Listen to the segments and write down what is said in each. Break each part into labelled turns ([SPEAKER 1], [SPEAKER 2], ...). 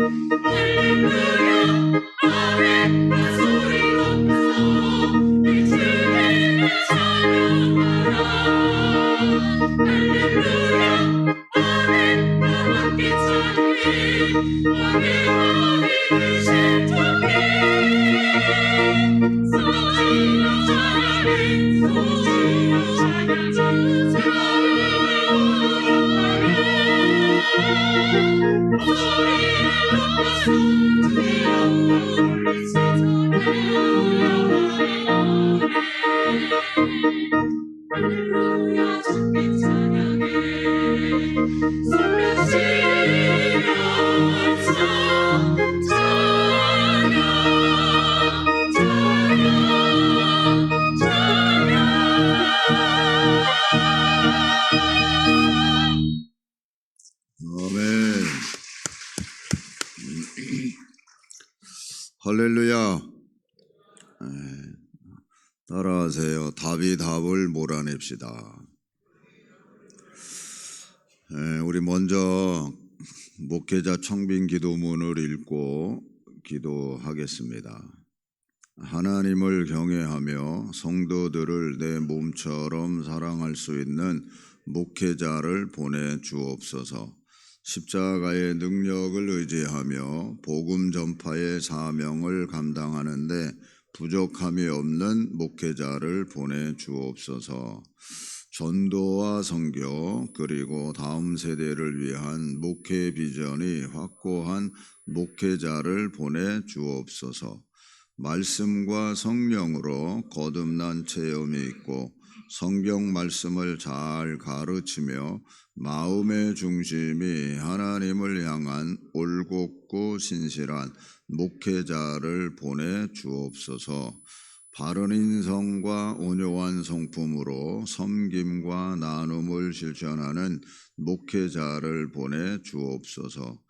[SPEAKER 1] 할렐루야 아멘 한 소리 높여서 내 주님을 찬양하라. 할렐루야 아멘 다 함께 찬양해. 왕의 왕이 신통해. 소리로 찬양해. 소리로 찬양해. 할렐루야 주께 찬양해. 숨쉬면서 찬양 찬양
[SPEAKER 2] 아멘. 할렐루야. 따라하세요. 답이 답을 몰아냅시다. 우리 먼저 목회자 청빙 기도문을 읽고 기도하겠습니다. 하나님을 경외하며 성도들을 내 몸처럼 사랑할 수 있는 목회자를 보내 주옵소서. 십자가의 능력을 의지하며 복음 전파의 사명을 감당하는데 부족함이 없는 목회자를 보내 주옵소서. 전도와 선교 그리고 다음 세대를 위한 목회 비전이 확고한 목회자를 보내 주옵소서. 말씀과 성령으로 거듭난 체험이 있고 성경 말씀을 잘 가르치며 마음의 중심이 하나님을 향한 올곧고 신실한 목회자를 보내 주옵소서. 바른 인성과 온유한 성품으로 섬김과 나눔을 실천하는 목회자를 보내 주옵소서.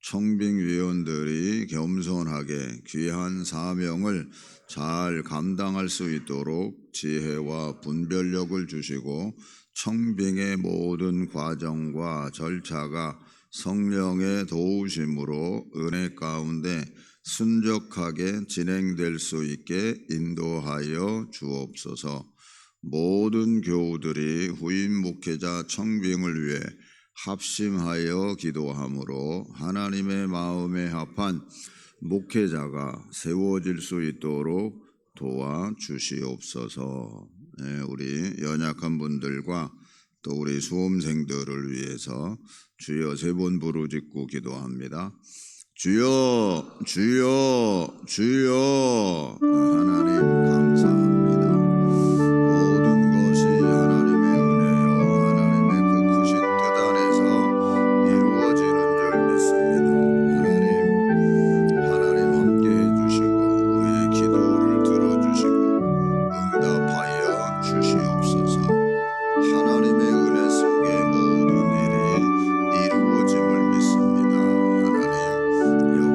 [SPEAKER 2] 청빙위원들이 겸손하게 귀한 사명을 잘 감당할 수 있도록 지혜와 분별력을 주시고 청빙의 모든 과정과 절차가 성령의 도우심으로 은혜 가운데 순적하게 진행될 수 있게 인도하여 주옵소서. 모든 교우들이 후임 목회자 청빙을 위해 합심하여 기도함으로 하나님의 마음에 합한 목회자가 세워질 수 있도록 도와주시옵소서. 우리 연약한 분들과 또 우리 수험생들을 위해서 주여 3번 부르짖고 기도합니다. 주여 주여 주여. 하나님 감사합니다. 모든 것이 하나님의 은혜요 하나님의 그 크신 뜻 안에서 이루어지는 줄 믿습니다. 하나님 함께 해주시고 우리의 기도를 들어주시고 응답하여 주시옵소서. 하나님의 은혜 속에 모든 일이 이루어짐을 믿습니다. 하나님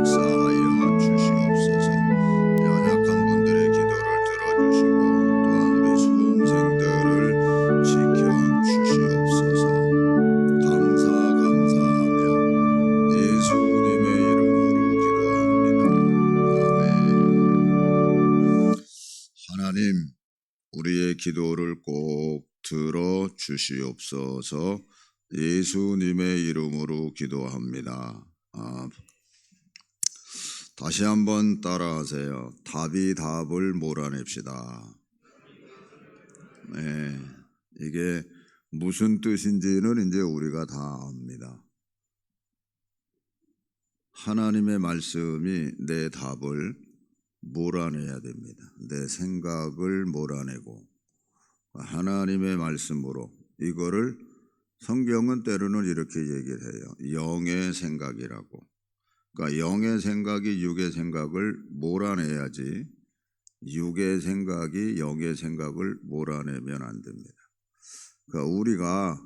[SPEAKER 2] 역사하여 주시옵소서. 연약한 분들의 기도를 들어주시고 또한 우리 수험생들을 지켜주시옵소서. 감사하며 예수님의 이름으로 기도합니다. 아멘. 하나님 우리의 기도를 꼭 들어주시옵소서. 예수님의 이름으로 기도합니다. 다시 한번 따라하세요. 답이 답을 몰아냅시다. 네, 이게 무슨 뜻인지는 이제 우리가 다 압니다. 하나님의 말씀이 내 답을 몰아내야 됩니다. 내 생각을 몰아내고 하나님의 말씀으로 이거를 성경은 때로는 이렇게 얘기를 해요. 영의 생각이라고. 그러니까 영의 생각이 육의 생각을 몰아내야지 육의 생각이 영의 생각을 몰아내면 안 됩니다. 그러니까 우리가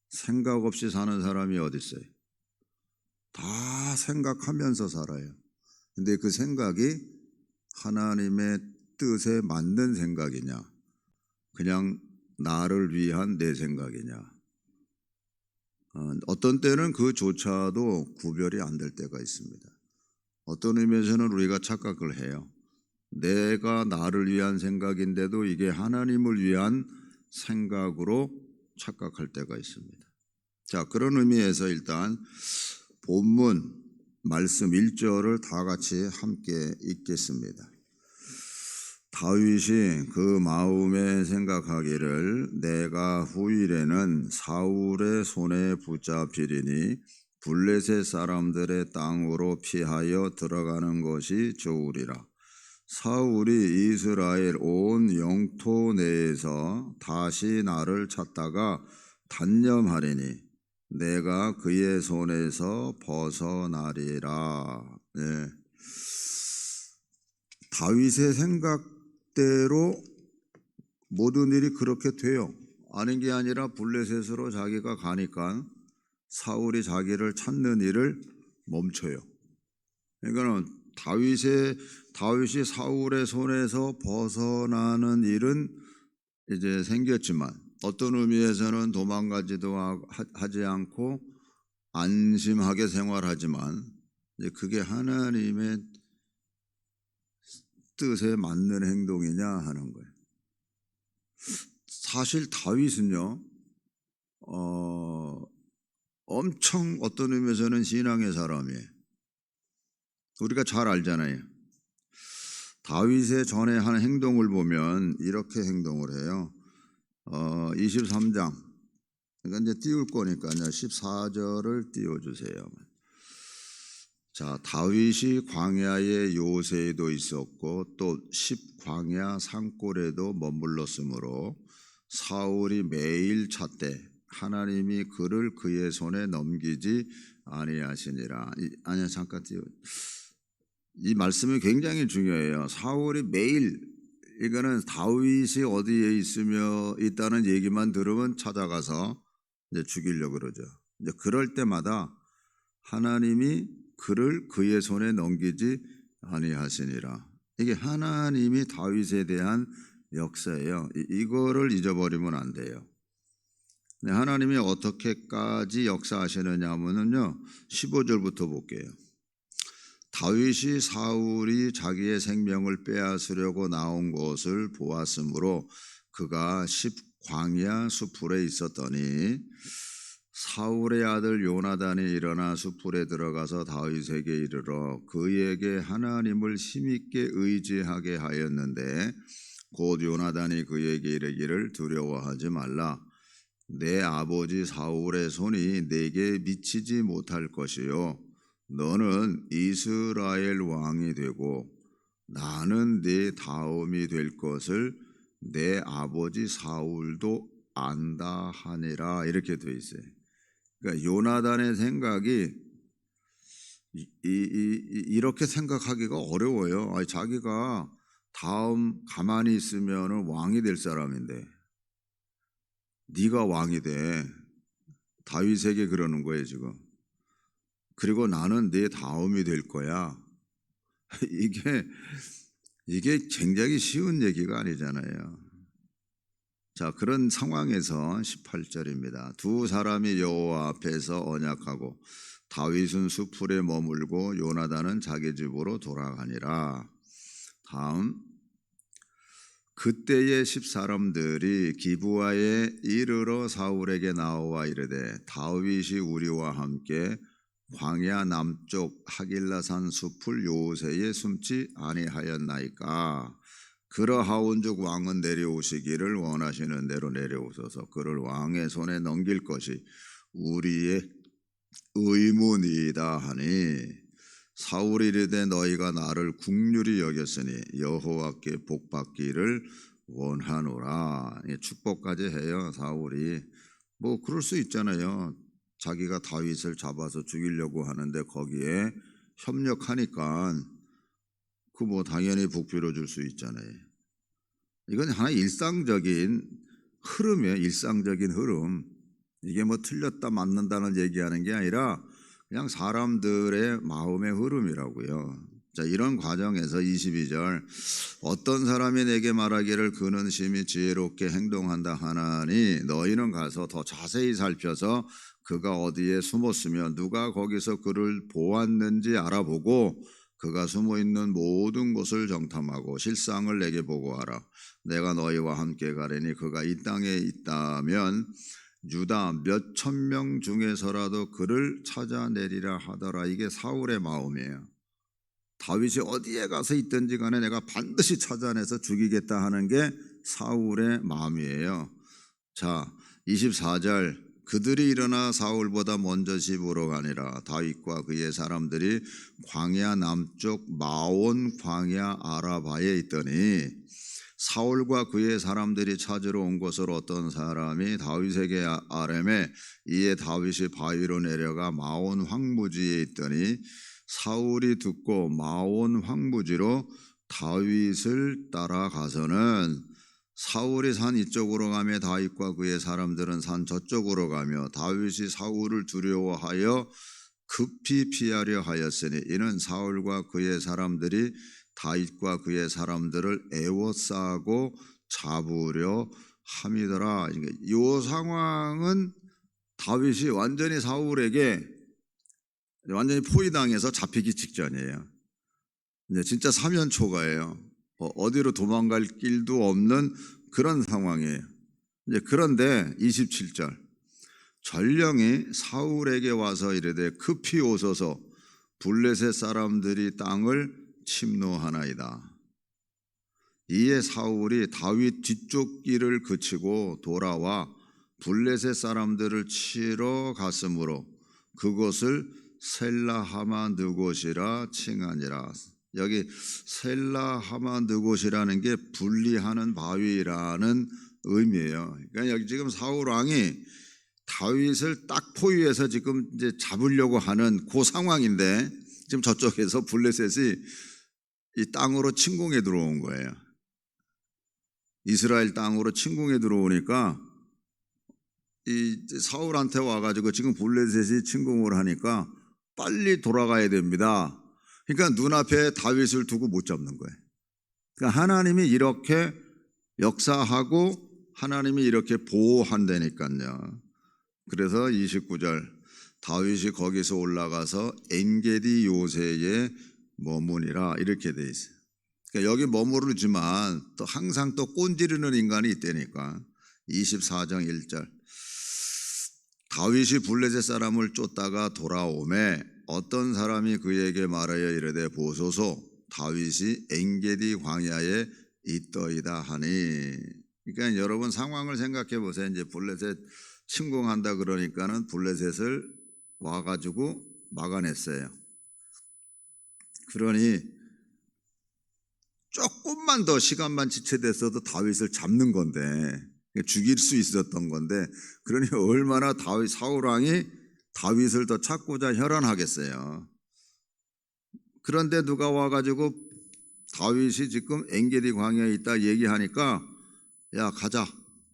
[SPEAKER 2] 생각 없이 사는 사람이 어디 있어요? 다 생각하면서 살아요. 근데 그 생각이 하나님의 뜻에 맞는 생각이냐, 그냥 나를 위한 내 생각이냐. 어떤 때는 그조차도 구별이 안 될 때가 있습니다. 어떤 의미에서는 우리가 착각을 해요. 내가 나를 위한 생각인데도 이게 하나님을 위한 생각으로 착각할 때가 있습니다. 자, 그런 의미에서 일단 본문 말씀 1절을 다 같이 함께 읽겠습니다. 다윗이 그 마음에 생각하기를 내가 후일에는 사울의 손에 붙잡히리니 블레셋 사람들의 땅으로 피하여 들어가는 것이 좋으리라. 사울이 이스라엘 온 영토 내에서 다시 나를 찾다가 단념하리니 내가 그의 손에서 벗어나리라. 네. 다윗의 생각대로 모든 일이 그렇게 돼요. 아닌 게 아니라 블레셋으로 자기가 가니까 사울이 자기를 찾는 일을 멈춰요. 그러니까 다윗이 사울의 손에서 벗어나는 일은 이제 생겼지만 어떤 의미에서는 도망가지도 하지 않고 안심하게 생활하지만 이제 그게 하나님의 뜻에 맞는 행동이냐 하는 거예요. 사실 다윗은요, 엄청 어떤 의미에서는 신앙의 사람이에요. 우리가 잘 알잖아요. 다윗의 전에 한 행동을 보면 이렇게 행동을 해요. 23장. 그러니까 이제 띄울 거니까요. 14절을 띄워주세요. 자, 다윗이 광야에 요새에도 있었고 또 10광야 산골에도 머물렀으므로 사울이 매일 찾되 하나님이 그를 그의 손에 넘기지 아니하시니라. 아니야, 잠깐 띄워. 이 말씀이 굉장히 중요해요. 사울이 매일, 이거는 다윗이 어디에 있다는 얘기만 들으면 찾아가서 이제 죽이려고 그러죠. 이제 그럴 때마다 하나님이 그를 그의 손에 넘기지 아니하시니라. 이게 하나님이 다윗에 대한 역사예요. 이거를 잊어버리면 안 돼요. 하나님이 어떻게까지 역사하시느냐 하면요, 15절부터 볼게요. 다윗이 사울이 자기의 생명을 빼앗으려고 나온 것을 보았으므로 그가 10광야 수풀에 있었더니 사울의 아들 요나단이 일어나 수풀에 들어가서 다윗에게 이르러 그에게 하나님을 힘있게 의지하게 하였는데 곧 요나단이 그에게 이르기를 두려워하지 말라. 내 아버지 사울의 손이 내게 미치지 못할 것이요 너는 이스라엘 왕이 되고 나는 네 다음이 될 것을 내 아버지 사울도 안다 하니라. 이렇게 돼 있어요. 그러니까 요나단의 생각이 이렇게 생각하기가 어려워요. 아니, 자기가 다음 가만히 있으면 왕이 될 사람인데 네가 왕이 돼. 다윗에게 그러는 거예요 지금. 그리고 나는 네 다음이 될 거야. 이게 굉장히 쉬운 얘기가 아니잖아요. 자, 그런 상황에서 18절입니다. 두 사람이 여호와 앞에서 언약하고 다윗은 수풀에 머물고 요나단은 자기 집으로 돌아가니라. 다음, 그때의 10사람들이 기브아에 이르러 사울에게 나와 이르되 다윗이 우리와 함께 광야 남쪽 하길라산 수풀 요새에 숨지 아니하였나이까. 그러하온즉 왕은 내려오시기를 원하시는 대로 내려오소서. 그를 왕의 손에 넘길 것이 우리의 의무니이다 하니 사울이 이르되 너희가 나를 긍휼히 여겼으니 여호와께 복받기를 원하노라. 축복까지 해요. 사울이 뭐 그럴 수 있잖아요. 자기가 다윗을 잡아서 죽이려고 하는데 거기에 협력하니까 그 뭐 당연히 복비로 줄 수 있잖아요. 이건 하나의 일상적인 흐름이에요. 일상적인 흐름. 이게 뭐 틀렸다 맞는다는 얘기하는 게 아니라 그냥 사람들의 마음의 흐름이라고요. 자, 이런 과정에서 22절 어떤 사람이 내게 말하기를 그는 심히 지혜롭게 행동한다 하나니 너희는 가서 더 자세히 살펴서 그가 어디에 숨었으며 누가 거기서 그를 보았는지 알아보고 그가 숨어 있는 모든 곳을 정탐하고 실상을 내게 보고하라. 내가 너희와 함께 가려니 그가 이 땅에 있다면 유다 몇 천 명 중에서라도 그를 찾아내리라 하더라. 이게 사울의 마음이에요. 다윗이 어디에 가서 있든지 간에 내가 반드시 찾아내서 죽이겠다 하는 게 사울의 마음이에요. 자, 24절 그들이 일어나 사울보다 먼저 집으로 가니라. 다윗과 그의 사람들이 광야 남쪽 마온 광야 아라바에 있더니 사울과 그의 사람들이 찾으러 온 곳을 어떤 사람이 다윗에게 아뢰매 이에 다윗이 바위로 내려가 마온 황무지에 있더니 사울이 듣고 마온 황무지로 다윗을 따라가서는 사울이 산 이쪽으로 가며 다윗과 그의 사람들은 산 저쪽으로 가며 다윗이 사울을 두려워하여 급히 피하려 하였으니 이는 사울과 그의 사람들이 다윗과 그의 사람들을 애워싸고 잡으려 함이더라. 이 상황은 다윗이 완전히 사울에게 완전히 포위당해서 잡히기 직전이에요. 진짜 사면초가예요. 어디로 도망갈 길도 없는 그런 상황이에요. 그런데 27절 전령이 사울에게 와서 이르되 급히 오소서 블레셋 사람들이 땅을 침노하나이다. 이에 사울이 다윗 뒤쪽 길을 그치고 돌아와 블레셋 사람들을 치러 갔으므로 그곳을 셀라하마 느곳이라 칭하니라. 여기 셀라하마 느곳이라는 게 분리하는 바위라는 의미예요. 그러니까 여기 지금 사울 왕이 다윗을 딱 포위해서 지금 이제 잡으려고 하는 그 상황인데 지금 저쪽에서 블레셋이 이 땅으로 침공해 들어온 거예요. 이스라엘 땅으로 침공해 들어오니까 이 사울한테 와가지고 지금 블레셋이 침공을 하니까 빨리 돌아가야 됩니다. 그러니까 눈앞에 다윗을 두고 못 잡는 거예요. 그러니까 하나님이 이렇게 역사하고 하나님이 이렇게 보호한다니까요. 그래서 29절 다윗이 거기서 올라가서 엔게디 요새에 머무니라 이렇게 돼 있어요. 그러니까 여기 머무르지만 또 항상 또 꼰지르는 인간이 있다니까. 24장 1절 다윗이 블레셋 사람을 쫓다가 돌아오매 어떤 사람이 그에게 말하여 이르되 보소서 다윗이 엔게디 광야에 있더이다 하니. 그러니까 여러분 상황을 생각해 보세요. 이제 블레셋 침공한다 그러니까는 블레셋을 와가지고 막아냈어요. 그러니 조금만 더 시간만 지체됐어도 다윗을 잡는 건데 죽일 수 있었던 건데 그러니 얼마나 사울 왕이 다윗을 더 찾고자 혈안하겠어요. 그런데 누가 와가지고 다윗이 지금 엔게디 광야에 있다 얘기하니까 야 가자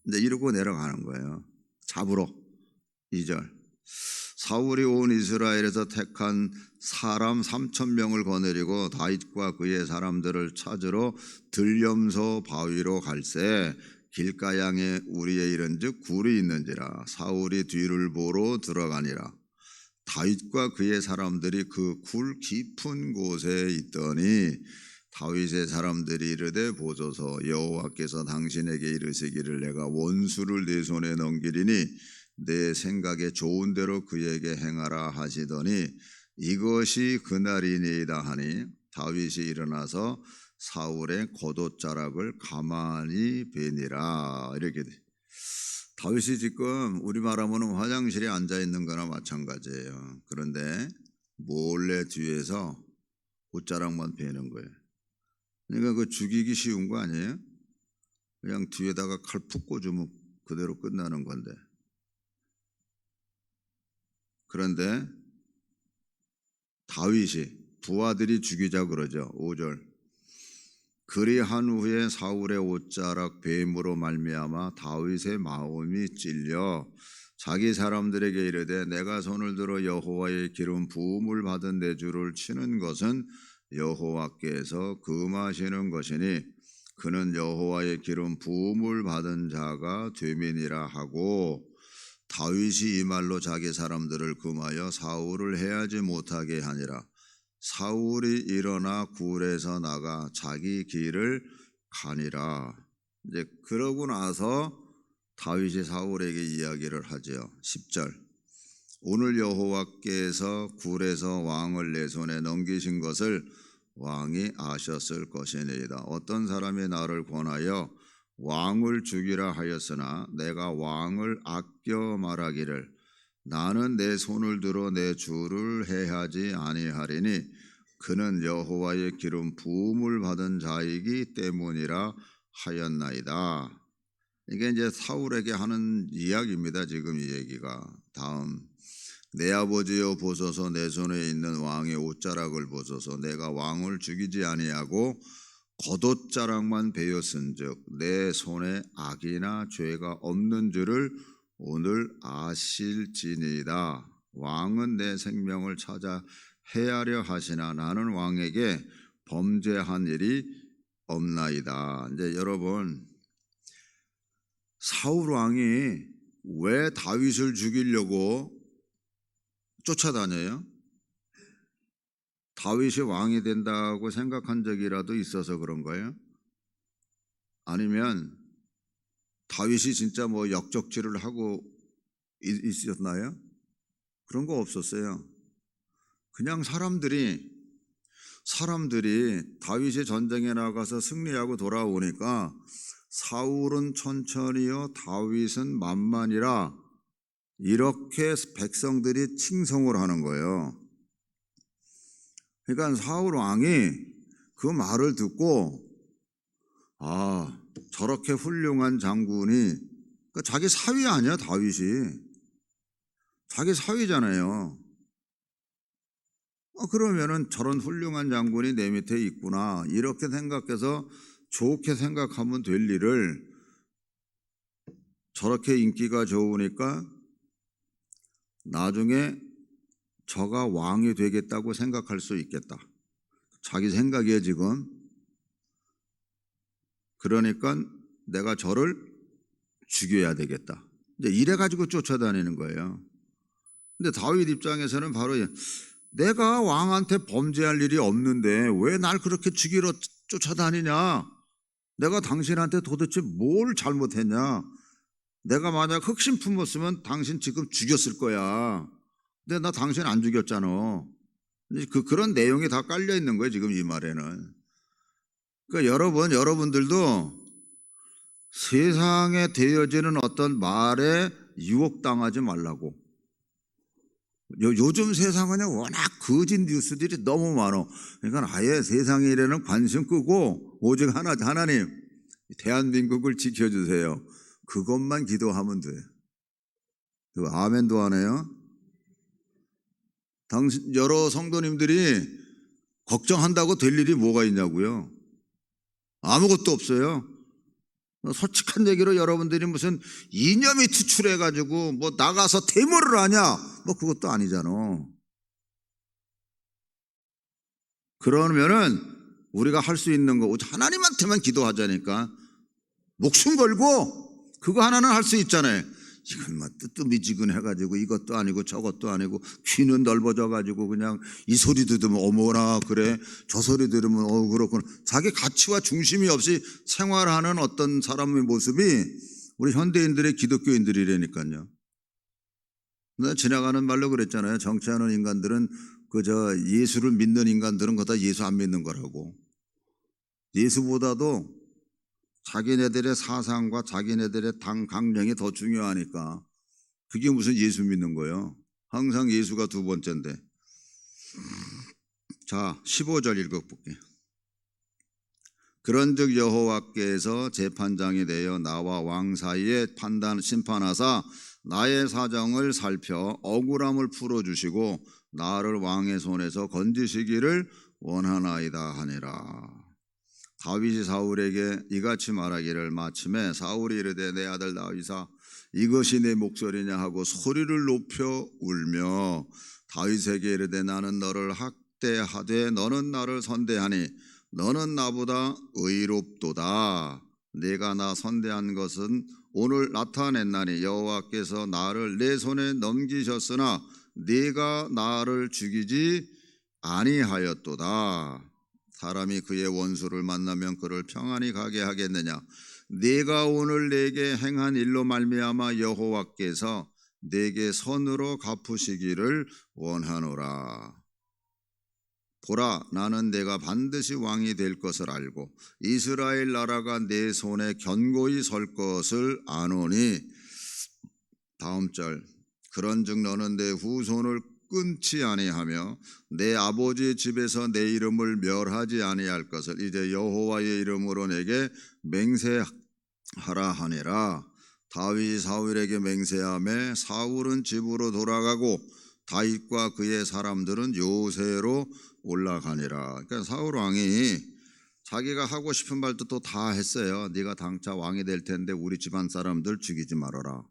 [SPEAKER 2] 이제 이러고 내려가는 거예요. 잡으러. 2절 사울이 온 이스라엘에서 택한 사람 3,000명을 거느리고 다윗과 그의 사람들을 찾으러 들염소 바위로 갈새 길가양에 우리에 이른즉 굴이 있는지라 사울이 뒤를 보러 들어가니라. 다윗과 그의 사람들이 그 굴 깊은 곳에 있더니 다윗의 사람들이 이르되 보소서 여호와께서 당신에게 이르시기를 내가 원수를 내 손에 넘기리니 내 생각에 좋은 대로 그에게 행하라 하시더니 이것이 그날이니이다 하니 다윗이 일어나서 사울의 겉옷자락을 가만히 베니라. 이렇게 돼. 다윗이 지금 우리 말하면 화장실에 앉아 있는 거나 마찬가지예요. 그런데 몰래 뒤에서 옷자락만 베는 거예요. 그러니까 그 죽이기 쉬운 거 아니에요? 그냥 뒤에다가 칼 푹 꽂으면 그대로 끝나는 건데. 그런데 다윗이 부하들이 죽이자 그러죠. 5절 그리한 후에 사울의 옷자락 뱀으로 말미암아 다윗의 마음이 찔려 자기 사람들에게 이르되 내가 손을 들어 여호와의 기름 부음을 받은 내 주를 치는 것은 여호와께서 금하시는 것이니 그는 여호와의 기름 부음을 받은 자가 되민이라 하고 다윗이 이 말로 자기 사람들을 금하여 사울을 해하지 못하게 하니라. 사울이 일어나 굴에서 나가 자기 길을 가니라. 이제 그러고 나서 다윗이 사울에게 이야기를 하죠. 10절. 오늘 여호와께서 굴에서 왕을 내 손에 넘기신 것을 왕이 아셨을 것이니이다. 어떤 사람이 나를 권하여 왕을 죽이라 하였으나 내가 왕을 아껴 말하기를 나는 내 손을 들어 내 주를 해하지 아니하리니 그는 여호와의 기름 부음을 받은 자이기 때문이라 하였나이다. 이게 이제 사울에게 하는 이야기입니다. 지금 이 얘기가. 다음, 내 아버지여 보소서 내 손에 있는 왕의 옷자락을 보소서 내가 왕을 죽이지 아니하고 겉옷자락만 베었은즉 내 손에 악이나 죄가 없는 줄을 오늘 아실지니이다. 왕은 내 생명을 찾아 해하려 하시나 나는 왕에게 범죄한 일이 없나이다. 이제 여러분, 사울 왕이 왜 다윗을 죽이려고 쫓아다녀요? 다윗이 왕이 된다고 생각한 적이라도 있어서 그런 거예요? 아니면 다윗이 진짜 뭐 역적질을 하고 있었나요? 그런 거 없었어요. 그냥 사람들이 다윗이 전쟁에 나가서 승리하고 돌아오니까 사울은 천천히요 다윗은 만만이라 이렇게 백성들이 칭송을 하는 거예요. 그러니까 사울 왕이 그 말을 듣고 저렇게 훌륭한 장군이 그러니까 자기 사위 아니야 다윗이. 자기 사위잖아요. 그러면은 저런 훌륭한 장군이 내 밑에 있구나 이렇게 생각해서 좋게 생각하면 될 일을 저렇게 인기가 좋으니까 나중에 저가 왕이 되겠다고 생각할 수 있겠다. 자기 생각이에요 지금. 그러니까 내가 저를 죽여야 되겠다. 이제 이래가지고 쫓아다니는 거예요. 근데 다윗 입장에서는 바로 내가 왕한테 범죄할 일이 없는데 왜 날 그렇게 죽이러 쫓아다니냐? 내가 당신한테 도대체 뭘 잘못했냐? 내가 만약 흑심 품었으면 당신 지금 죽였을 거야. 근데 나 당신 안 죽였잖아. 그런 내용이 다 깔려 있는 거예요 지금 이 말에는. 그러니까 여러분들도 세상에 되어지는 어떤 말에 유혹당하지 말라고. 요즘 세상은 워낙 거짓 뉴스들이 너무 많아. 그러니까 아예 세상의 일에는 관심 끄고 오직 하나님 대한민국을 지켜주세요. 그것만 기도하면 돼. 아멘도 하네요. 여러 성도님들이 걱정한다고 될 일이 뭐가 있냐고요. 아무것도 없어요. 솔직한 얘기로 여러분들이 무슨 이념이 투출해가지고 뭐 나가서 데모를 하냐? 뭐 그것도 아니잖아. 그러면은 우리가 할 수 있는 거 하나님한테만 기도하자니까. 목숨 걸고 그거 하나는 할 수 있잖아요. 이건 막 뜨미지근해가지고 이것도 아니고 저것도 아니고 귀는 넓어져가지고 그냥 이 소리 들으면 어머나 그래 저 소리 들으면 그렇구나. 자기 가치와 중심이 없이 생활하는 어떤 사람의 모습이 우리 현대인들의 기독교인들이라니까요. 내가 지나가는 말로 그랬잖아요. 정치하는 인간들은 그저 예수를 믿는 인간들은 그다 예수 안 믿는 거라고. 예수보다도 자기네들의 사상과 자기네들의 당 강령이 더 중요하니까 그게 무슨 예수 믿는 거예요. 항상 예수가 두 번째인데. 자 15절 읽어볼게요. 그런즉 여호와께서 재판장이 되어 나와 왕 사이에 심판하사 나의 사정을 살펴 억울함을 풀어주시고 나를 왕의 손에서 건지시기를 원하나이다 하니라. 다윗이 사울에게 이같이 말하기를 마침에 사울이 이르되 내 아들 다윗아 이것이 내 목소리냐 하고 소리를 높여 울며 다윗에게 이르되 나는 너를 학대하되 너는 나를 선대하니 너는 나보다 의롭도다. 네가 나 선대한 것은 오늘 나타냈나니 여호와께서 나를 내 손에 넘기셨으나 네가 나를 죽이지 아니하였도다. 사람이 그의 원수를 만나면 그를 평안히 가게 하겠느냐. 네가 오늘 내게 행한 일로 말미암아 여호와께서 내게 선으로 갚으시기를 원하노라. 보라, 나는 내가 반드시 왕이 될 것을 알고 이스라엘 나라가 내 손에 견고히 설 것을 아노니. 다음 절. 그런즉 너는 내 후손을 끊지 아니하며 내 아버지 집에서 내 이름을 멸하지 아니할 것을 이제 여호와의 이름으로 내게 맹세하라 하니라. 다윗이 사울에게 맹세하며 사울은 집으로 돌아가고 다윗과 그의 사람들은 요새로 올라가니라. 그러니까 사울 왕이 자기가 하고 싶은 말도 또 다 했어요. 네가 당차 왕이 될 텐데 우리 집안 사람들 죽이지 말아라.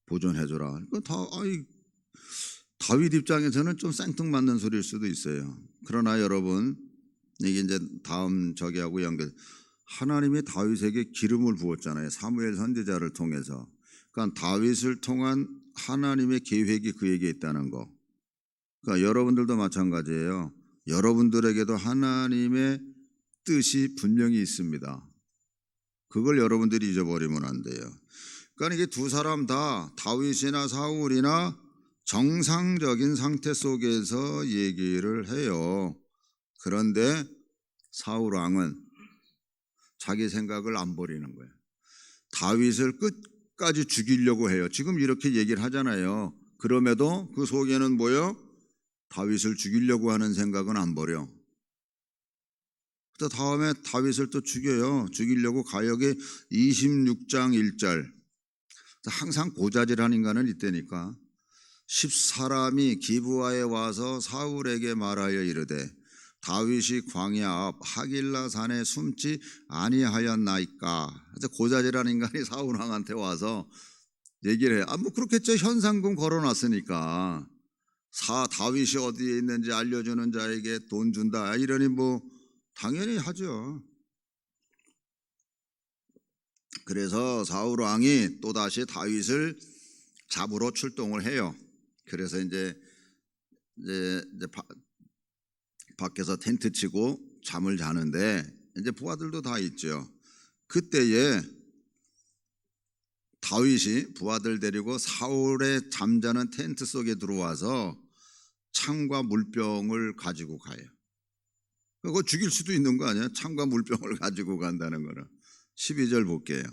[SPEAKER 2] 보존해줘라. 다윗 입장에서는 좀 생뚱맞는 소리일 수도 있어요. 그러나 여러분, 이게 이제 다음 저기하고 연결. 하나님이 다윗에게 기름을 부었잖아요. 사무엘 선지자를 통해서. 그러니까 다윗을 통한 하나님의 계획이 그에게 있다는 거. 그러니까 여러분들도 마찬가지예요. 여러분들에게도 하나님의 뜻이 분명히 있습니다. 그걸 여러분들이 잊어버리면 안 돼요. 그러니까 이게 두 사람 다 다윗이나 사울이나 정상적인 상태 속에서 얘기를 해요. 그런데 사울 왕은 자기 생각을 안 버리는 거예요. 다윗을 끝까지 죽이려고 해요. 지금 이렇게 얘기를 하잖아요. 그럼에도 그 속에는 뭐예요? 다윗을 죽이려고 하는 생각은 안 버려. 또 다음에 다윗을 또 죽여요. 죽이려고 가역의 26장 1절. 항상 고자질한 인간은 이때니까 10사람이 기브아에 와서 사울에게 말하여 이르되 다윗이 광야 앞 하길라 산에 숨지 아니하였나이까. 고자질한 인간이 사울 왕한테 와서 얘기를 해요. 뭐 그렇겠죠. 현상금 걸어놨으니까 다윗이 어디에 있는지 알려주는 자에게 돈 준다 이러니 뭐 당연히 하죠. 그래서 사울 왕이 또다시 다윗을 잡으러 출동을 해요. 그래서 이제 밖에서 텐트 치고 잠을 자는데 이제 부하들도 다 있죠. 그때에 다윗이 부하들 데리고 사울의 잠자는 텐트 속에 들어와서 창과 물병을 가지고 가요. 그거 죽일 수도 있는 거 아니야? 창과 물병을 가지고 간다는 거는. 12절 볼게요.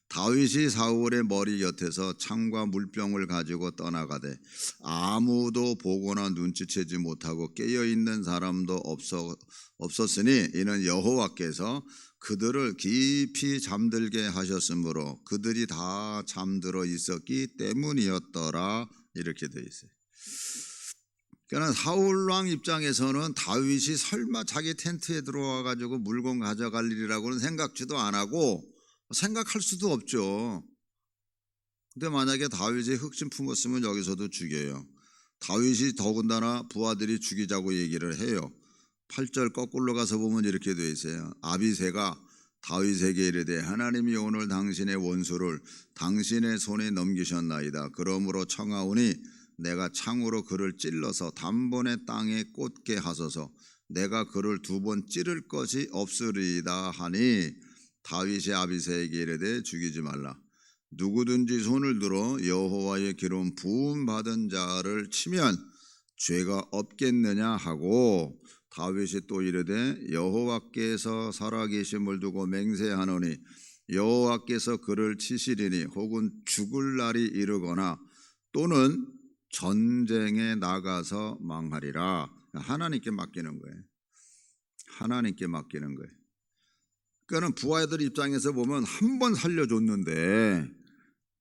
[SPEAKER 2] 다윗이 사울의 머리 곁에서 창과 물병을 가지고 떠나가되 아무도 보거나 눈치채지 못하고 깨어있는 사람도 없었으니 이는 여호와께서 그들을 깊이 잠들게 하셨으므로 그들이 다 잠들어 있었기 때문이었더라. 이렇게 되어 있어요. 그러니까 사울 왕 입장에서는 다윗이 설마 자기 텐트에 들어와 가지고 물건 가져갈 일이라고는 생각지도 안 하고 생각할 수도 없죠. 근데 만약에 다윗이 흑심 품었으면 여기서도 죽여요. 다윗이 더군다나 부하들이 죽이자고 얘기를 해요. 8절 거꾸로 가서 보면 이렇게 되어 있어요. 아비새가 다윗에게 이르되 하나님이 오늘 당신의 원수를 당신의 손에 넘기셨나이다. 그러므로 청하오니 내가 창으로 그를 찔러서 단번에 땅에 꽂게 하소서. 내가 그를 2번 찌를 것이 없으리이다 하니 다윗이 아비새에게 이르되 죽이지 말라. 누구든지 손을 들어 여호와의 기름 부음 받은 자를 치면 죄가 없겠느냐 하고 다윗이 또 이르되 여호와께서 살아계심을 두고 맹세하노니 여호와께서 그를 치시리니 혹은 죽을 날이 이르거나 또는 전쟁에 나가서 망하리라. 하나님께 맡기는 거예요. 하나님께 맡기는 거예요. 그러니까 부하들 입장에서 보면 한 번 살려줬는데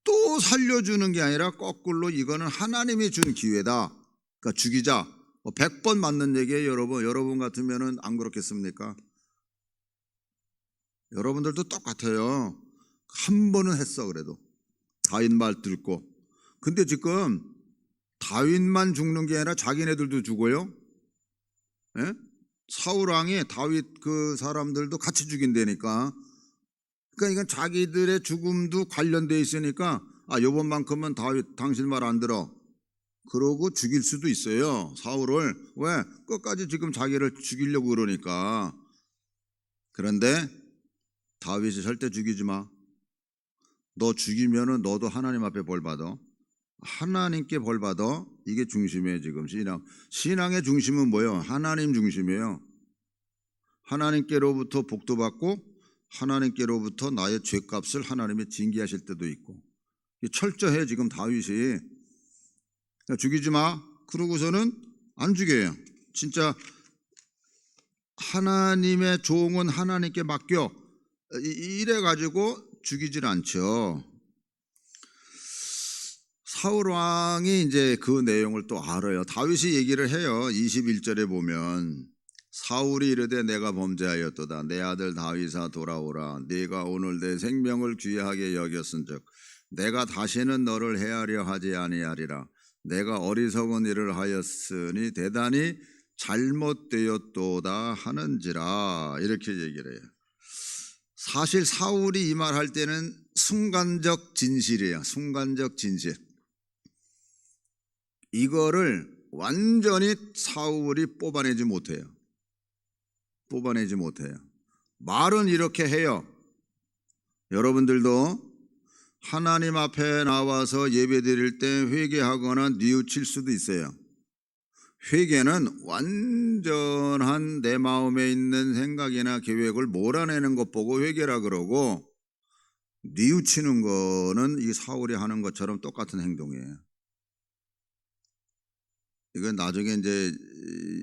[SPEAKER 2] 또 살려주는 게 아니라 거꾸로 이거는 하나님이 준 기회다. 그러니까 죽이자. 100번 맞는 얘기예요. 여러분 같으면 안 그렇겠습니까? 여러분들도 똑같아요. 한 번은 했어. 그래도 다윗 말 듣고. 근데 지금 다윗만 죽는 게 아니라 자기네들도 죽어요. 예? 사울 왕이 다윗 그 사람들도 같이 죽인다니까. 그러니까 이건 자기들의 죽음도 관련돼 있으니까 요번만큼은 다윗 당신 말 안 들어. 그러고 죽일 수도 있어요. 사울을. 왜? 끝까지 지금 자기를 죽이려고 그러니까. 그런데 다윗이 절대 죽이지 마. 너 죽이면은 너도 하나님 앞에 벌 받아. 하나님께 벌 받아. 이게 중심이에요, 지금 신앙. 신앙의 중심은 뭐예요? 하나님 중심이에요. 하나님께로부터 복도 받고 하나님께로부터 나의 죄값을 하나님이 징계하실 때도 있고. 철저해 지금 다윗이. 죽이지 마. 그러고서는 안 죽여요. 진짜 하나님의 종은 하나님께 맡겨. 이래 가지고 죽이질 않죠. 사울 왕이 이제 그 내용을 또 알아요. 다윗이 얘기를 해요. 21절에 보면 사울이 이르되 내가 범죄하였도다. 내 아들 다윗아 돌아오라. 네가 오늘 내 생명을 귀하게 여겼은즉 내가 다시는 너를 해하려 하지 아니하리라. 내가 어리석은 일을 하였으니 대단히 잘못되었도다 하는지라. 이렇게 얘기를 해요. 사실 사울이 이 말 할 때는 순간적 진실이에요. 순간적 진실. 이거를 완전히 사울이 뽑아내지 못해요. 뽑아내지 못해요. 말은 이렇게 해요. 여러분들도 하나님 앞에 나와서 예배 드릴 때 회개하거나 뉘우칠 수도 있어요. 회개는 완전한 내 마음에 있는 생각이나 계획을 몰아내는 것 보고 회개라 그러고, 뉘우치는 거는 이 사울이 하는 것처럼 똑같은 행동이에요. 이건 나중에 이제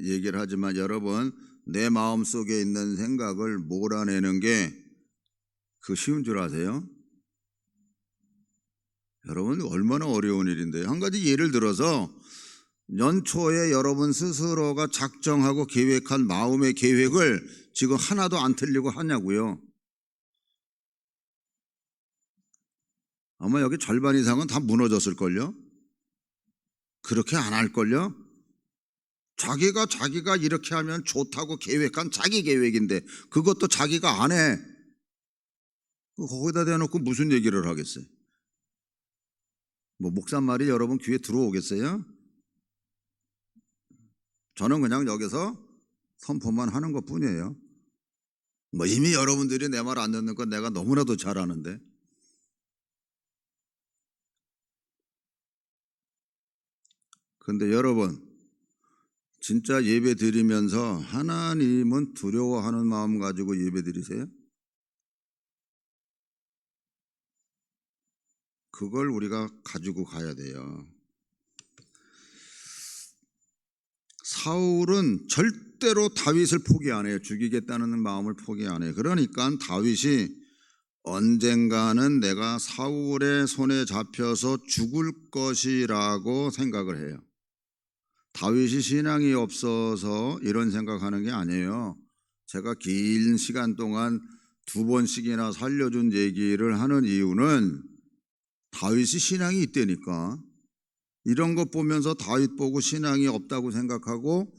[SPEAKER 2] 얘기를 하지만 여러분, 내 마음 속에 있는 생각을 몰아내는 게 그 쉬운 줄 아세요? 여러분, 얼마나 어려운 일인데요. 한 가지 예를 들어서 연초에 여러분 스스로가 작정하고 계획한 마음의 계획을 지금 하나도 안 틀리고 하냐고요. 아마 여기 절반 이상은 다 무너졌을걸요? 그렇게 안 할걸요? 자기가 이렇게 하면 좋다고 계획한 자기 계획인데 그것도 자기가 안 해. 거기다 대놓고 무슨 얘기를 하겠어요? 뭐 목사 말이 여러분 귀에 들어오겠어요? 저는 그냥 여기서 선포만 하는 것 뿐이에요. 뭐 이미 여러분들이 내 말 안 듣는 건 내가 너무나도 잘 아는데. 근데 여러분, 진짜 예배 드리면서 하나님은 두려워하는 마음 가지고 예배 드리세요? 그걸 우리가 가지고 가야 돼요. 사울은 절대로 다윗을 포기 안 해요. 죽이겠다는 마음을 포기 안 해요. 그러니까 다윗이 언젠가는 내가 사울의 손에 잡혀서 죽을 것이라고 생각을 해요. 다윗이 신앙이 없어서 이런 생각하는 게 아니에요. 제가 긴 시간 동안 2번씩이나 살려준 얘기를 하는 이유는 다윗이 신앙이 있다니까. 이런 것 보면서 다윗 보고 신앙이 없다고 생각하고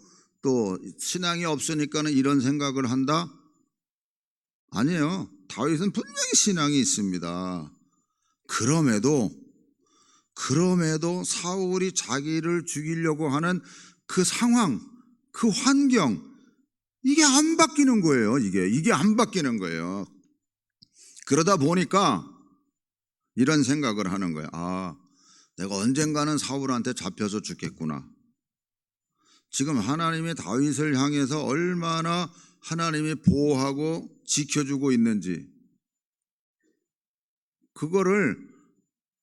[SPEAKER 2] 또 신앙이 없으니까는 이런 생각을 한다? 아니에요. 다윗은 분명히 신앙이 있습니다. 그럼에도 사울이 자기를 죽이려고 하는 그 상황, 그 환경, 이게 안 바뀌는 거예요. 이게 안 바뀌는 거예요. 그러다 보니까 이런 생각을 하는 거예요. 아, 내가 언젠가는 사울한테 잡혀서 죽겠구나. 지금 하나님이 다윗을 향해서 얼마나 하나님이 보호하고 지켜주고 있는지, 그거를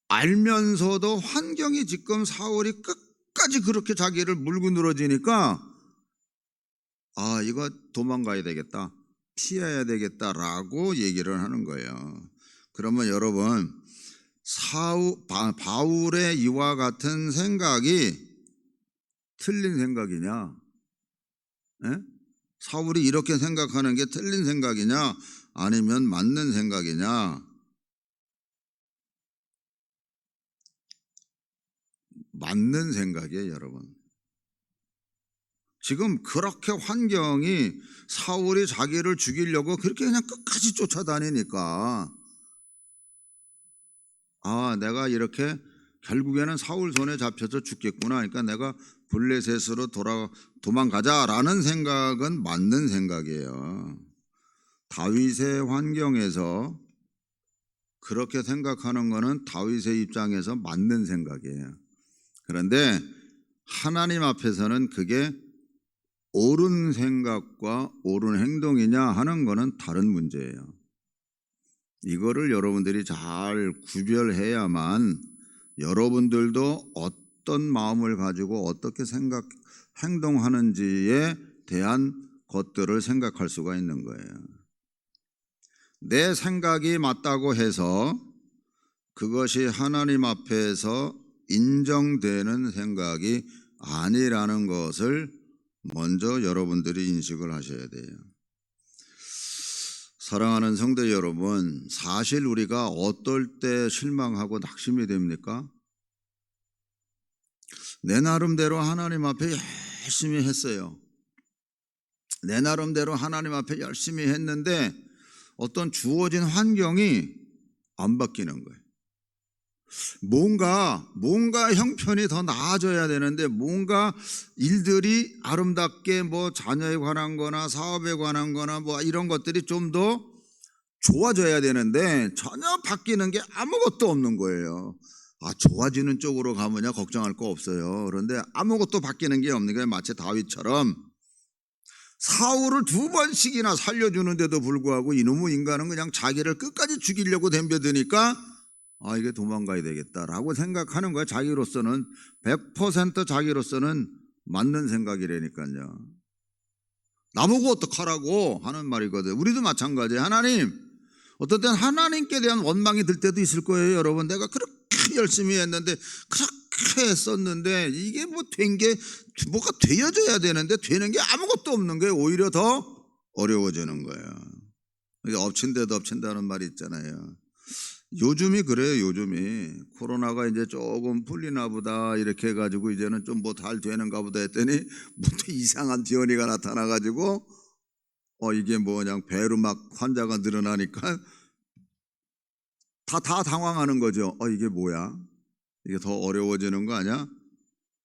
[SPEAKER 2] 알면서도 환경이 지금 사울이 끝까지 그렇게 자기를 물고 늘어지니까 아, 이거 도망가야 되겠다, 피해야 되겠다라고 얘기를 하는 거예요. 그러면 여러분, 바울의 이와 같은 생각이 틀린 생각이냐? 에? 사울이 이렇게 생각하는 게 틀린 생각이냐? 아니면 맞는 생각이냐? 맞는 생각이에요, 여러분. 지금 그렇게 환경이 사울이 자기를 죽이려고 그렇게 그냥 끝까지 쫓아다니니까 아, 내가 이렇게 결국에는 사울 손에 잡혀서 죽겠구나. 그러니까 내가 블레셋으로 도망가자라는 생각은 맞는 생각이에요. 다윗의 환경에서 그렇게 생각하는 것은 다윗의 입장에서 맞는 생각이에요. 그런데 하나님 앞에서는 그게 옳은 생각과 옳은 행동이냐 하는 것은 다른 문제예요. 이거를 여러분들이 잘 구별해야만 여러분들도 어떤 마음을 가지고 어떻게 행동하는지에 대한 것들을 생각할 수가 있는 거예요. 내 생각이 맞다고 해서 그것이 하나님 앞에서 인정되는 생각이 아니라는 것을 먼저 여러분들이 인식을 하셔야 돼요. 사랑하는 성도 여러분, 사실 우리가 어떨 때 실망하고 낙심이 됩니까? 내 나름대로 하나님 앞에 열심히 했어요. 내 나름대로 하나님 앞에 열심히 했는데 어떤 주어진 환경이 안 바뀌는 거예요. 뭔가 형편이 더 나아져야 되는데 뭔가 일들이 아름답게 뭐 자녀에 관한 거나 사업에 관한 거나 뭐 이런 것들이 좀 더 좋아져야 되는데 전혀 바뀌는 게 아무것도 없는 거예요. 좋아지는 쪽으로 가면야 걱정할 거 없어요. 그런데 아무것도 바뀌는 게 없는 게 마치 다윗처럼 사울을 2번씩이나 살려주는데도 불구하고 이놈의 인간은 그냥 자기를 끝까지 죽이려고 덤벼드니까 이게 도망가야 되겠다라고 생각하는 거야. 자기로서는 100% 자기로서는 맞는 생각이라니까요. 나보고 어떡하라고 하는 말이거든. 우리도 마찬가지예요. 하나님, 어떤 때는 하나님께 대한 원망이 들 때도 있을 거예요. 여러분, 내가 그렇게 열심히 했는데 그렇게 했었는데 이게 뭐 된 게 뭐가 되어져야 되는데 되는 게 아무것도 없는 거예요. 오히려 더 어려워지는 거예요. 엎친 데도 엎친다는 말이 있잖아요. 요즘이 그래요. 요즘이 코로나가 이제 조금 풀리나 보다 이렇게 해가지고 이제는 좀 뭐 잘 되는가 보다 했더니 뭐 이상한 변이가 나타나가지고 이게 뭐 그냥 배로 막 환자가 늘어나니까 다 당황하는 거죠. 이게 뭐야? 이게 더 어려워지는 거 아니야?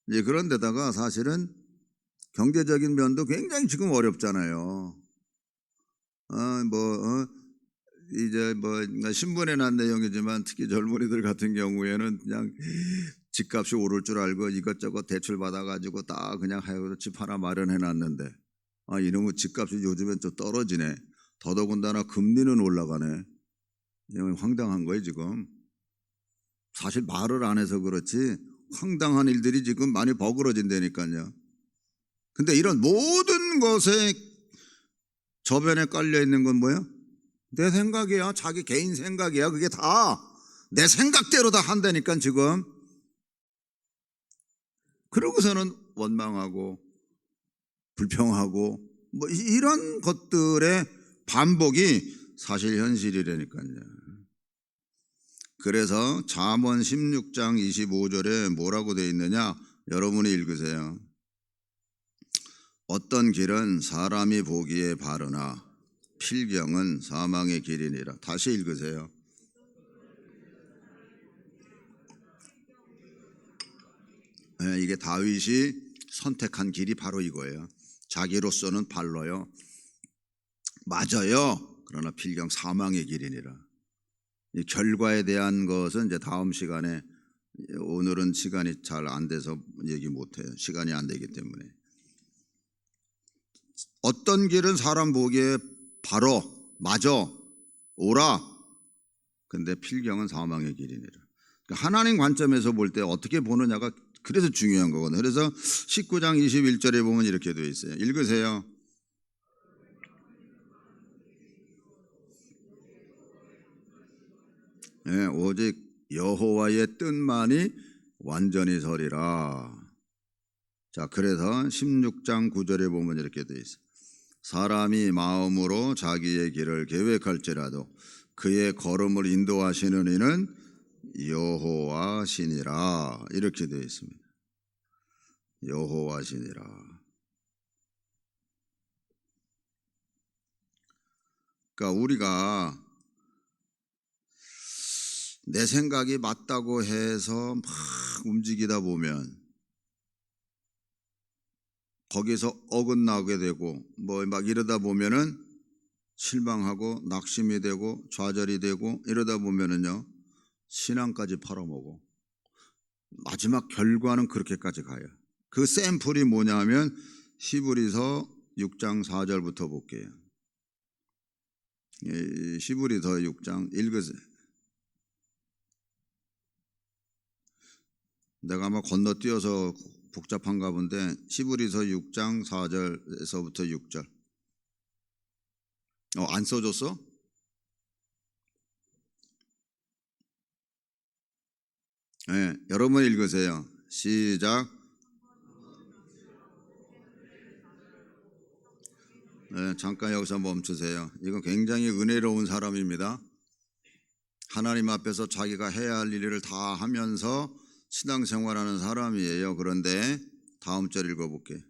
[SPEAKER 2] 이제 그런 데다가 사실은 경제적인 면도 굉장히 지금 어렵잖아요. 이제 신문에 난 내용이지만 특히 젊은이들 같은 경우에는 그냥 집값이 오를 줄 알고 이것저것 대출 받아가지고 다 그냥 하여서 집 하나 마련해 놨는데 이놈의 집값이 요즘엔 좀 떨어지네. 더더군다나 금리는 올라가네. 황당한 거예요 지금. 사실 말을 안 해서 그렇지 황당한 일들이 지금 많이 버그러진다니까요. 근데 이런 모든 것에 저변에 깔려 있는 건 뭐예요? 내 생각이야. 자기 개인 생각이야. 그게 다 내 생각대로 다 한다니까 지금. 그러고서는 원망하고 불평하고 뭐 이런 것들의 반복이 사실 현실이라니까요. 그래서 잠언 16장 25절에 뭐라고 되어 있느냐? 여러분이 읽으세요. 어떤 길은 사람이 보기에 바르나 필경은 사망의 길이니라. 다시 읽으세요. 이게 다윗이 선택한 길이 바로 이거예요. 자기로서는 발로요. 맞아요. 그러나 필경 사망의 길이니라. 이 결과에 대한 것은 이제 다음 시간에, 오늘은 시간이 잘 안 돼서 얘기 못해요. 시간이 안 되기 때문에. 어떤 길은 사람 보기에 바로 맞아 오라. 근데 필경은 사망의 길이니라. 그러니까 하나님 관점에서 볼 때 어떻게 보느냐가 그래서 중요한 거거든요. 그래서 19장 21절에 보면 이렇게 되어 있어요. 읽으세요. 네, 오직 여호와의 뜻만이 완전히 서리라. 자, 그래서 16장 9절에 보면 이렇게 되어 있어요. 사람이 마음으로 자기의 길을 계획할지라도 그의 걸음을 인도하시는 이는 여호와시니라. 이렇게 되어 있습니다. 여호와시니라. 그러니까 우리가 내 생각이 맞다고 해서 막 움직이다 보면 거기서 어긋나게 되고 뭐 막 이러다 보면은 실망하고 낙심이 되고 좌절이 되고 이러다 보면은요 신앙까지 팔아먹어. 마지막 결과는 그렇게까지 가요. 그 샘플이 뭐냐면 히브리서 6장 4절부터 볼게요. 히브리서 6장 읽으세요. 내가 아마 건너뛰어서 복잡한가 본데 히브리서 6장 4절에서부터 6절. 안 써줬어? 네, 여러분 읽으세요. 시작. 네, 잠깐 여기서 멈추세요. 이건 굉장히 은혜로운 사람입니다. 하나님 앞에서 자기가 해야 할 일을 다 하면서 신앙생활하는 사람이에요. 그런데 다음 절 읽어볼게요.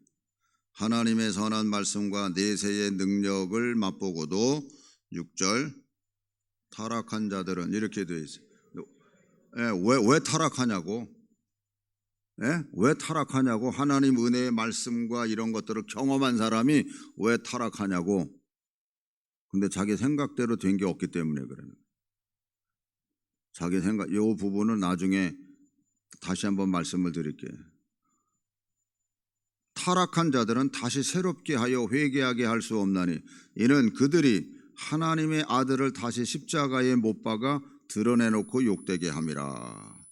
[SPEAKER 2] 하나님의 선한 말씀과 내세의 능력을 맛보고도 6절 타락한 자들은 이렇게 되어 있어요. 왜 타락하냐고? 왜 타락하냐고? 하나님 은혜의 말씀과 이런 것들을 경험한 사람이 왜 타락하냐고? 근데 자기 생각대로 된 게 없기 때문에 그래요. 자기 생각, 이 부분은 나중에 다시 한번 말씀을 드릴게요. 타락한 자들은 다시 새롭게 하여 회개하게 할 수 없나니 이는 그들이 하나님의 아들을 다시 십자가에 못 박아 드러내놓고 욕되게 함이라.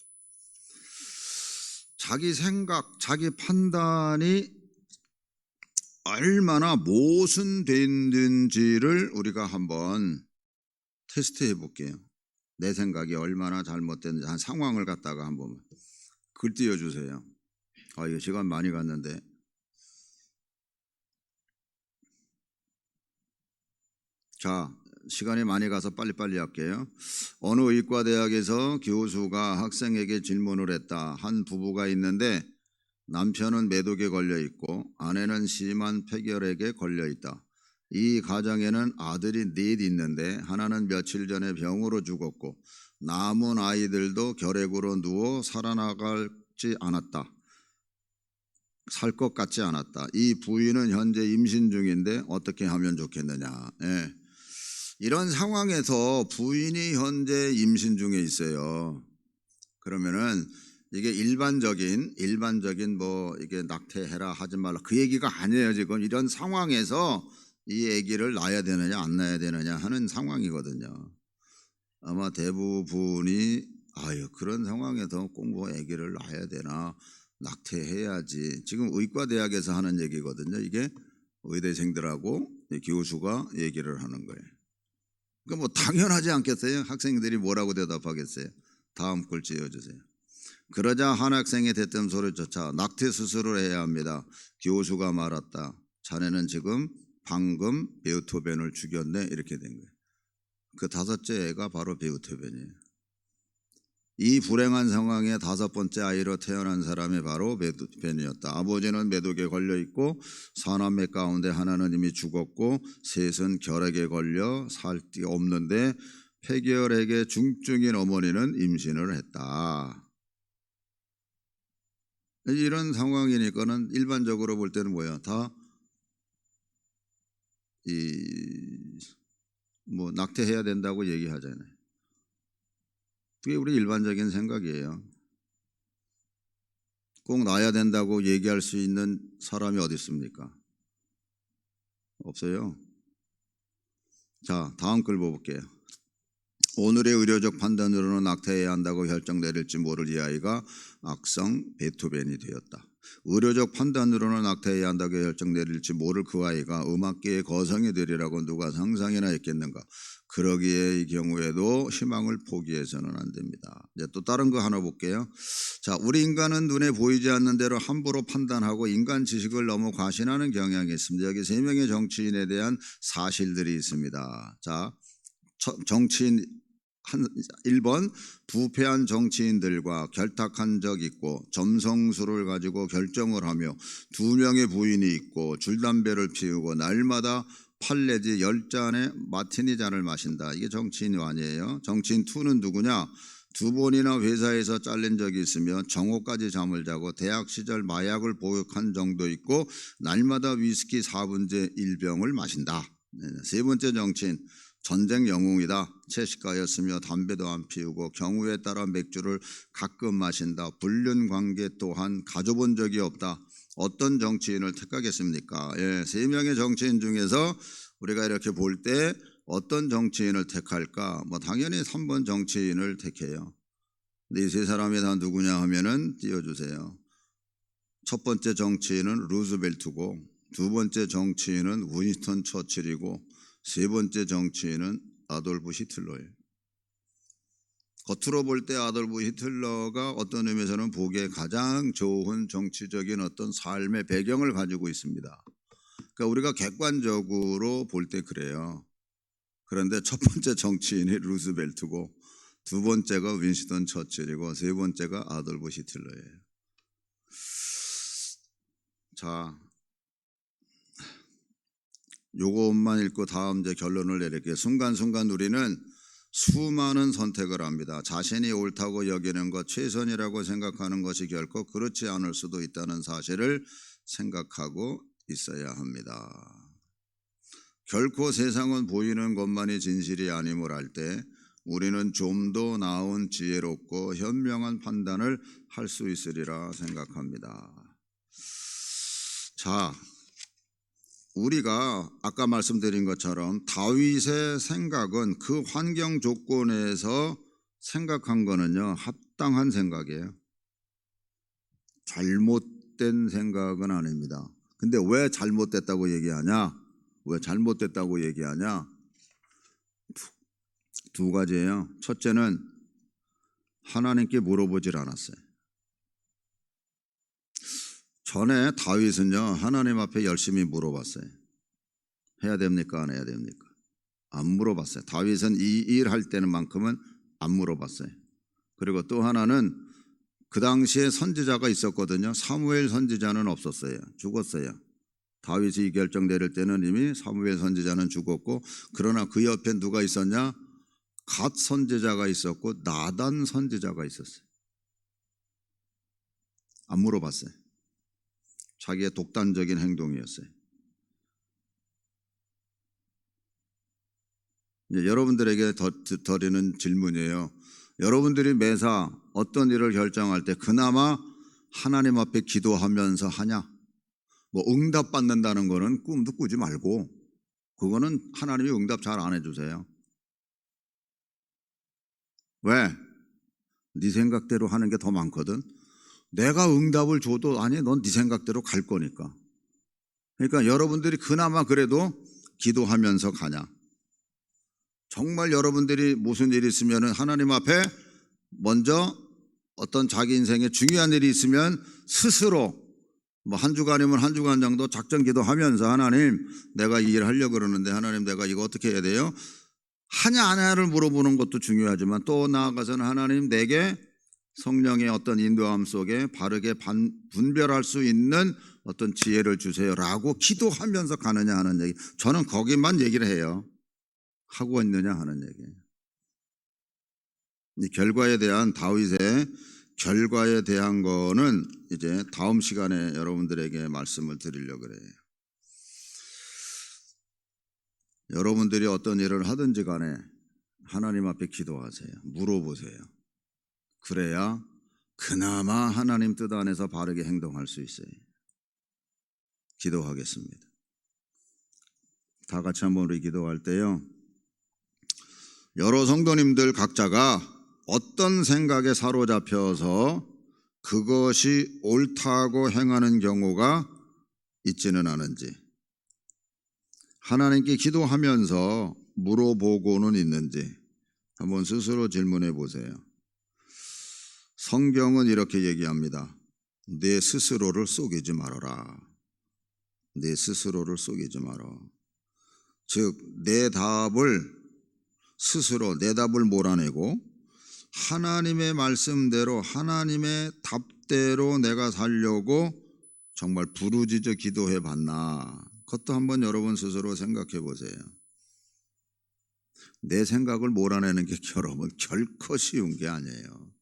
[SPEAKER 2] 자기 생각, 자기 판단이 얼마나 모순됐는지를 우리가 한번 테스트해 볼게요. 내 생각이 얼마나 잘못됐는지 한 상황을 갖다가 한번 글 띄워주세요. 이거 시간 많이 갔는데. 자, 시간이 많이 가서 빨리빨리 할게요. 어느 의과대학에서 교수가 학생에게 질문을 했다. 한 부부가 있는데 남편은 매독에 걸려 있고 아내는 심한 폐결핵에 걸려 있다. 이 가정에는 아들이 넷 있는데 하나는 며칠 전에 병으로 죽었고 남은 아이들도 결핵으로 누워 살아나갈지 않았다. 살 것 같지 않았다. 이 부인은 현재 임신 중인데 어떻게 하면 좋겠느냐. 이런 상황에서 부인이 현재 임신 중에 있어요. 그러면은 이게 일반적인 뭐 이게 낙태해라 하지 말라 그 얘기가 아니에요. 지금 이런 상황에서 이 아기를 낳아야 되느냐 안 낳아야 되느냐 하는 상황이거든요. 아마 대부분이 그런 상황에서 꼭 뭐 아기를 낳아야 되나 낙태해야지. 지금 의과대학에서 하는 얘기거든요. 이게 의대생들하고 교수가 얘기를 하는 거예요. 그러니까 뭐 당연하지 않겠어요? 학생들이 뭐라고 대답하겠어요? 다음 글 지어주세요. 그러자 한 학생이 대뜸 소리조차 낙태 수술을 해야 합니다. 교수가 말았다. 자네는 지금 방금 베토벤을 죽였네. 이렇게 된 거예요. 그 다섯째 애가 바로 베토벤이에요. 이 불행한 상황에 다섯 번째 아이로 태어난 사람이 바로 베토벤이었다. 아버지는 매독에 걸려 있고 사남매 가운데 하나는 이미 죽었고 셋은 결핵에 걸려 살 데 없는데 폐결핵의 중증인 어머니는 임신을 했다. 이런 상황이니까는 일반적으로 볼 때는 뭐야? 다 뭐 낙태해야 된다고 얘기하잖아요. 그게 우리 일반적인 생각이에요. 꼭 낳아야 된다고 얘기할 수 있는 사람이 어디 있습니까? 없어요. 자, 다음 글 볼게요. 오늘의 의료적 판단으로는 낙태해야 한다고 결정 내릴지 모를 이 아이가 악성 베토벤이 되었다. 의료적 판단으로는 낙태해야 한다고 결정 내릴지 모를 그 아이가 음악계의 거성이 되리라고 누가 상상이나 했겠는가. 그러기에 이 경우에도 희망을 포기해서는 안 됩니다. 이제 또 다른 거 하나 볼게요. 자, 우리 인간은 눈에 보이지 않는 대로 함부로 판단하고 인간 지식을 너무 과신하는 경향이 있습니다. 여기 3명의 정치인에 대한 사실들이 있습니다. 자, 정치인 1번 부패한 정치인들과 결탁한 적 있고 점성술을 가지고 결정을 하며 2명의 부인이 있고 줄담배를 피우고 날마다 8 내지 10잔의 마티니 잔을 마신다. 이게 정치인 1이에요. 정치인 2는 누구냐? 두 번이나 회사에서 잘린 적이 있으며 정오까지 잠을 자고 대학 시절 마약을 복용한 정도 있고 날마다 위스키 4분의 1병을 마신다. 세 번째 정치인, 전쟁 영웅이다. 채식가였으며 담배도 안 피우고 경우에 따라 맥주를 가끔 마신다. 불륜 관계 또한 가져본 적이 없다. 어떤 정치인을 택하겠습니까? 예, 세 명의 정치인 중에서 우리가 이렇게 볼 때 어떤 정치인을 택할까? 당연히 3번 정치인을 택해요. 근데 이 세 사람이 다 누구냐 하면은 띄워주세요. 첫 번째 정치인은 루즈벨트고, 두 번째 정치인은 윈스턴 처칠이고, 세 번째 정치인은 아돌프 히틀러예요. 겉으로 볼 때 아돌프 히틀러가 어떤 의미에서는 보기에 가장 좋은 정치적인 어떤 삶의 배경을 가지고 있습니다. 그러니까 우리가 객관적으로 볼 때 그래요. 그런데 첫 번째 정치인이 루즈벨트고, 두 번째가 윈스턴 처칠이고, 세 번째가 아돌프 히틀러예요. 자, 요것만 읽고 다음 이제 결론을 내릴게요. 순간순간 우리는 수많은 선택을 합니다. 자신이 옳다고 여기는 것, 최선이라고 생각하는 것이 결코 그렇지 않을 수도 있다는 사실을 생각하고 있어야 합니다. 결코 세상은 보이는 것만이 진실이 아님을 알 때 우리는 좀 더 나은 지혜롭고 현명한 판단을 할 수 있으리라 생각합니다. 자, 우리가 아까 말씀드린 것처럼 다윗의 생각은 그 환경 조건에서 생각한 거는요, 합당한 생각이에요. 잘못된 생각은 아닙니다. 근데 왜 잘못됐다고 얘기하냐? 왜 잘못됐다고 얘기하냐? 두 가지예요. 첫째는 하나님께 물어보질 않았어요. 전에 다윗은요, 하나님 앞에 열심히 물어봤어요. 해야 됩니까? 안 해야 됩니까? 안 물어봤어요. 다윗은 이 일 할 때는 만큼은 안 물어봤어요. 그리고 또 하나는 그 당시에 선지자가 있었거든요. 사무엘 선지자는 없었어요. 죽었어요. 다윗이 이 결정 내릴 때는 이미 사무엘 선지자는 죽었고, 그러나 그 옆에 누가 있었냐? 갓 선지자가 있었고 나단 선지자가 있었어요. 안 물어봤어요. 자기의 독단적인 행동이었어요. 이제 여러분들에게 드리는 질문이에요. 여러분들이 매사 어떤 일을 결정할 때 그나마 하나님 앞에 기도하면서 하냐? 응답받는다는 거는 꿈도 꾸지 말고, 그거는 하나님이 응답 잘 안 해주세요. 왜? 네 생각대로 하는 게 더 많거든. 내가 응답을 줘도 아니, 넌 네 생각대로 갈 거니까. 그러니까 여러분들이 그나마 그래도 기도하면서 가냐? 정말 여러분들이 무슨 일이 있으면 하나님 앞에 먼저 어떤 자기 인생에 중요한 일이 있으면 스스로 한 주간이면 한 주간 정도 작전 기도하면서, 하나님 내가 이 일 하려고 그러는데 하나님 내가 이거 어떻게 해야 돼요? 하냐 안 하냐를 물어보는 것도 중요하지만, 또 나아가서는 하나님 내게 성령의 어떤 인도함 속에 바르게 분별할 수 있는 어떤 지혜를 주세요라고 기도하면서 가느냐 하는 얘기. 저는 거기만 얘기를 해요. 하고 있느냐 하는 얘기예요. 이 결과에 대한 다윗의 결과에 대한 거는 이제 다음 시간에 여러분들에게 말씀을 드리려고 그래요. 여러분들이 어떤 일을 하든지 간에 하나님 앞에 기도하세요. 물어보세요. 그래야 그나마 하나님 뜻 안에서 바르게 행동할 수 있어요. 기도하겠습니다. 다 같이 한번 우리 기도할 때요, 여러 성도님들 각자가 어떤 생각에 사로잡혀서 그것이 옳다고 행하는 경우가 있지는 않은지, 하나님께 기도하면서 물어보고는 있는지 한번 스스로 질문해 보세요. 성경은 이렇게 얘기합니다. 내 스스로를 속이지 말아라. 내 스스로를 속이지 마라. 즉, 내 답을 스스로 내 답을 몰아내고 하나님의 말씀대로 하나님의 답대로 내가 살려고 정말 부르짖어 기도해 봤나? 그것도 한번 여러분 스스로 생각해 보세요. 내 생각을 몰아내는 게 여러분 결코 쉬운 게 아니에요.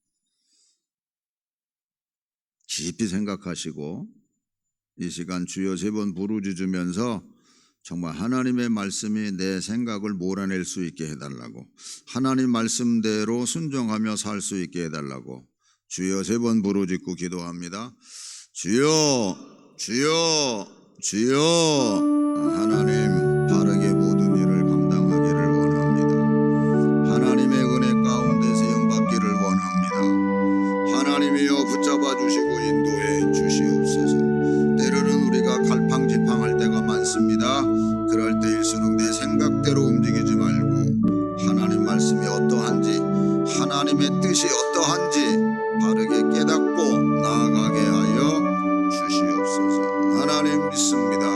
[SPEAKER 2] 깊이 생각하시고 이 시간 주여 3번 부르짖으면서 정말 하나님의 말씀이 내 생각을 몰아낼 수 있게 해달라고, 하나님 말씀대로 순종하며 살 수 있게 해달라고 주여 3번 부르짖고 기도합니다. 주여, 주여, 주여. 하나님 바르게 모든 일을 감당하기를 원합니다. 하나님의 은혜 가운데서 영받기를 원합니다. 하나님이여 붙잡아 주시고 인도해 주시옵소서. 때로는 우리가 갈팡질팡할 때가 많습니다. 그럴 때일수록 내 생각대로 움직이지 말고 하나님 말씀이 어떠한지, 하나님의 뜻이 어떠한지 바르게 깨닫고 나아가게 하여 주시옵소서. 하나님 믿습니다.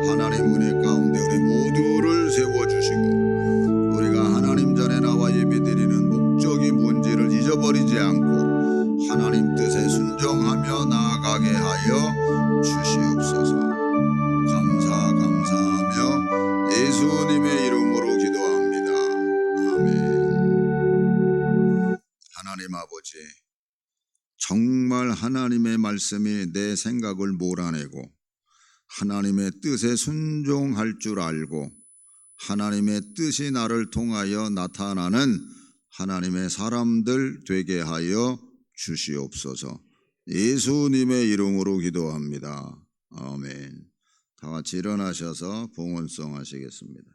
[SPEAKER 2] 하나님 은혜 가운데 우리 모두를 세워주시고 우리가 하나님 전에 나와 예배드리는 목적이 뭔지를 잊어버리지 않고 하나님 뜻에 순종하며 나아가게 하여 주시옵소서. 감사하며 예수님의 이름으로 기도합니다. 아멘. 하나님 아버지, 정말 하나님의 말씀이 내 생각을 몰아내고 하나님의 뜻에 순종할 줄 알고 하나님의 뜻이 나를 통하여 나타나는 하나님의 사람들 되게 하여 주시옵소서. 예수님의 이름으로 기도합니다. 아멘. 다 같이 일어나셔서 봉헌송 하시겠습니다.